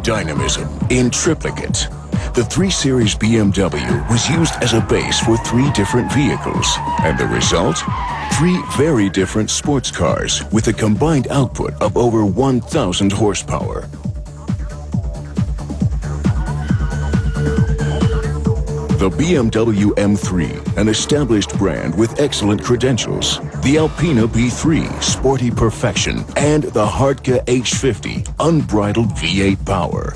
dynamism in triplicate. The 3 Series BMW was used as a base for 3 different vehicles, and the result? 3 very different sports cars with a combined output of over 1,000 horsepower. The BMW M3, an established brand with excellent credentials, the Alpina B3, sporty perfection, and the Hartka H50, unbridled V8 power.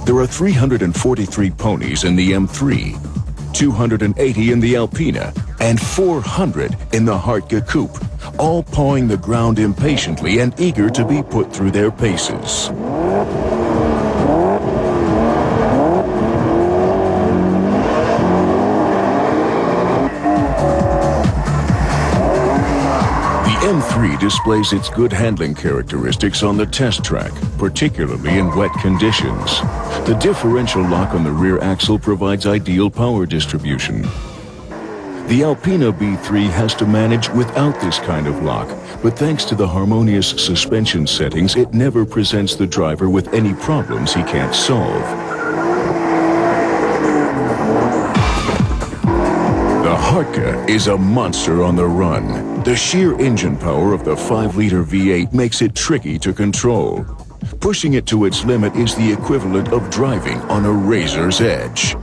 There are 343 ponies in the M3, 280 in the Alpina, and 400 in the Hartka Coupe, all pawing the ground impatiently and eager to be put through their paces. The M3 displays its good handling characteristics on the test track, particularly in wet conditions. The differential lock on the rear axle provides ideal power distribution. The Alpina B3 has to manage without this kind of lock, but thanks to the harmonious suspension settings, it never presents the driver with any problems he can't solve. The Hartka is a monster on the run. The sheer engine power of the 5-liter V8 makes it tricky to control. Pushing it to its limit is the equivalent of driving on a razor's edge.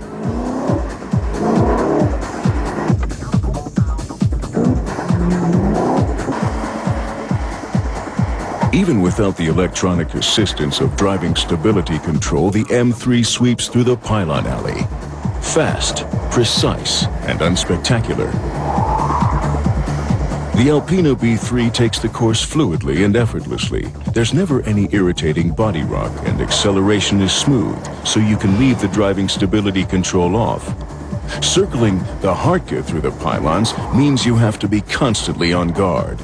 Even without the electronic assistance of driving stability control, the M3 sweeps through the pylon alley. Fast, precise, and unspectacular. The Alpina B3 takes the course fluidly and effortlessly. There's never any irritating body rock, and acceleration is smooth, so you can leave the driving stability control off. Circling the Hartka through the pylons means you have to be constantly on guard.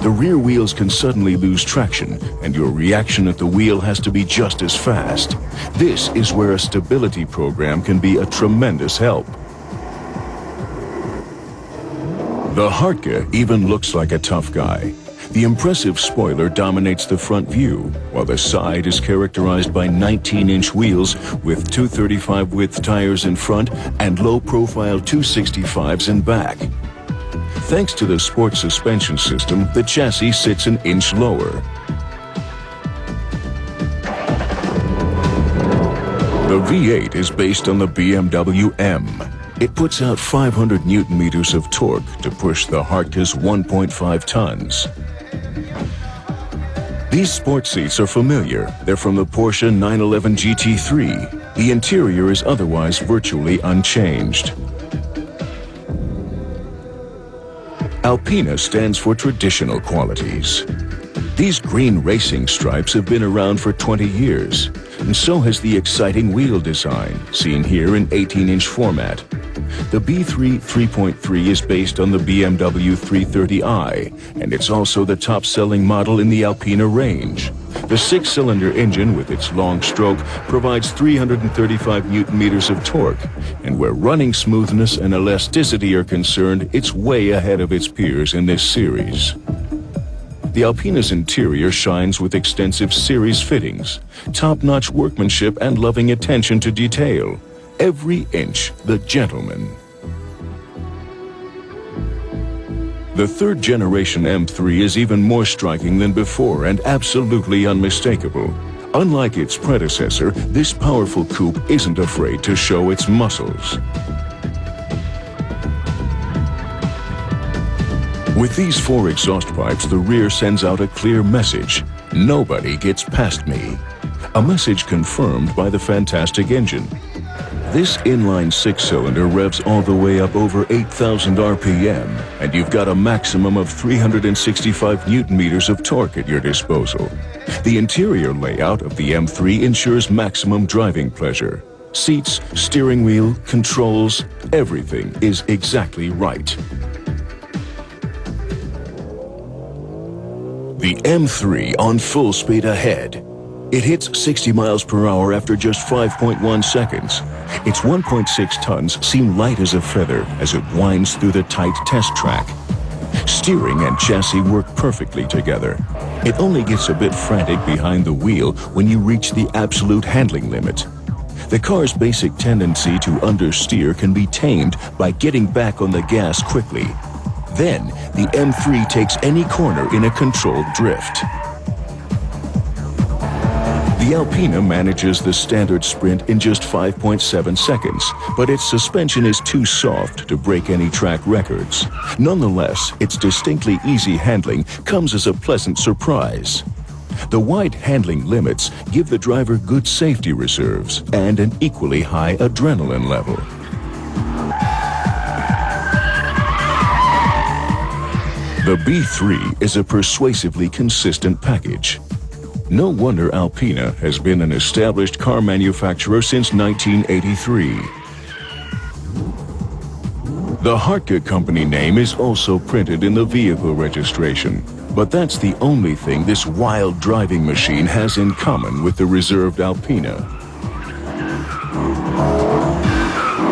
The rear wheels can suddenly lose traction, and your reaction at the wheel has to be just as fast. This is where a stability program can be a tremendous help. The Hartka even looks like a tough guy. The impressive spoiler dominates the front view, while the side is characterized by 19-inch wheels with 235 width tires in front and low-profile 265s in back. Thanks to the sport suspension system, the chassis sits an inch lower. The V8 is based on the BMW M. It puts out 500 Newton-meters of torque to push the Hartka's 1.5 tons. These sports seats are familiar. They're from the Porsche 911 GT3. The interior is otherwise virtually unchanged. Alpina stands for traditional qualities. These green racing stripes have been around for 20 years, and so has the exciting wheel design, seen here in 18-inch format. The B3 3.3 is based on the BMW 330i, and it's also the top-selling model in the Alpina range. The 6-cylinder engine with its long stroke provides 335 Newton-meters of torque, and where running smoothness and elasticity are concerned, it's way ahead of its peers in this series. The Alpina's interior shines with extensive series fittings, top-notch workmanship, and loving attention to detail. Every inch the gentleman. The third-generation M3 is even more striking than before and absolutely unmistakable. Unlike its predecessor, this powerful coupe isn't afraid to show its muscles. With these 4 exhaust pipes, the rear sends out a clear message: nobody gets past me. A message confirmed by the fantastic engine. This inline 6-cylinder revs all the way up over 8,000 RPM, and you've got a maximum of 365 Newton-meters of torque at your disposal. The interior layout of the M3 ensures maximum driving pleasure. Seats, steering wheel, controls, everything is exactly right. The M3 on full speed ahead. It hits 60 miles per hour after just 5.1 seconds. Its 1.6 tons seem light as a feather as it winds through the tight test track. Steering and chassis work perfectly together. It only gets a bit frantic behind the wheel when you reach the absolute handling limit. The car's basic tendency to understeer can be tamed by getting back on the gas quickly. Then, the M3 takes any corner in a controlled drift. The Alpina manages the standard sprint in just 5.7 seconds, but its suspension is too soft to break any track records. Nonetheless, its distinctly easy handling comes as a pleasant surprise. The wide handling limits give the driver good safety reserves and an equally high adrenaline level. The B3 is a persuasively consistent package. No wonder Alpina has been an established car manufacturer since 1983. The Hartke company name is also printed in the vehicle registration, but that's the only thing this wild driving machine has in common with the reserved Alpina.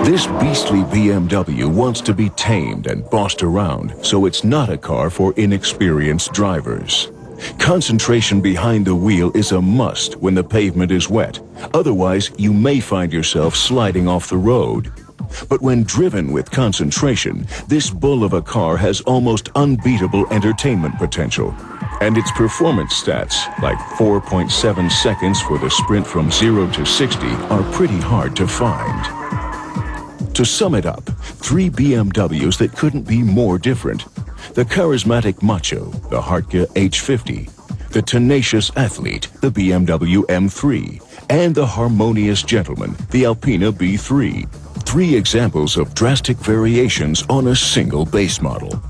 This beastly BMW wants to be tamed and bossed around, so it's not a car for inexperienced drivers. Concentration behind the wheel is a must when the pavement is wet. Otherwise, you may find yourself sliding off the road. But when driven with concentration, this bull of a car has almost unbeatable entertainment potential. And its performance stats, like 4.7 seconds for the sprint from 0 to 60, are pretty hard to find. To sum it up, 3 BMWs that couldn't be more different. The charismatic macho, the Hartke H50, the tenacious athlete, the BMW M3, and the harmonious gentleman, the Alpina B3. 3 examples of drastic variations on a single base model.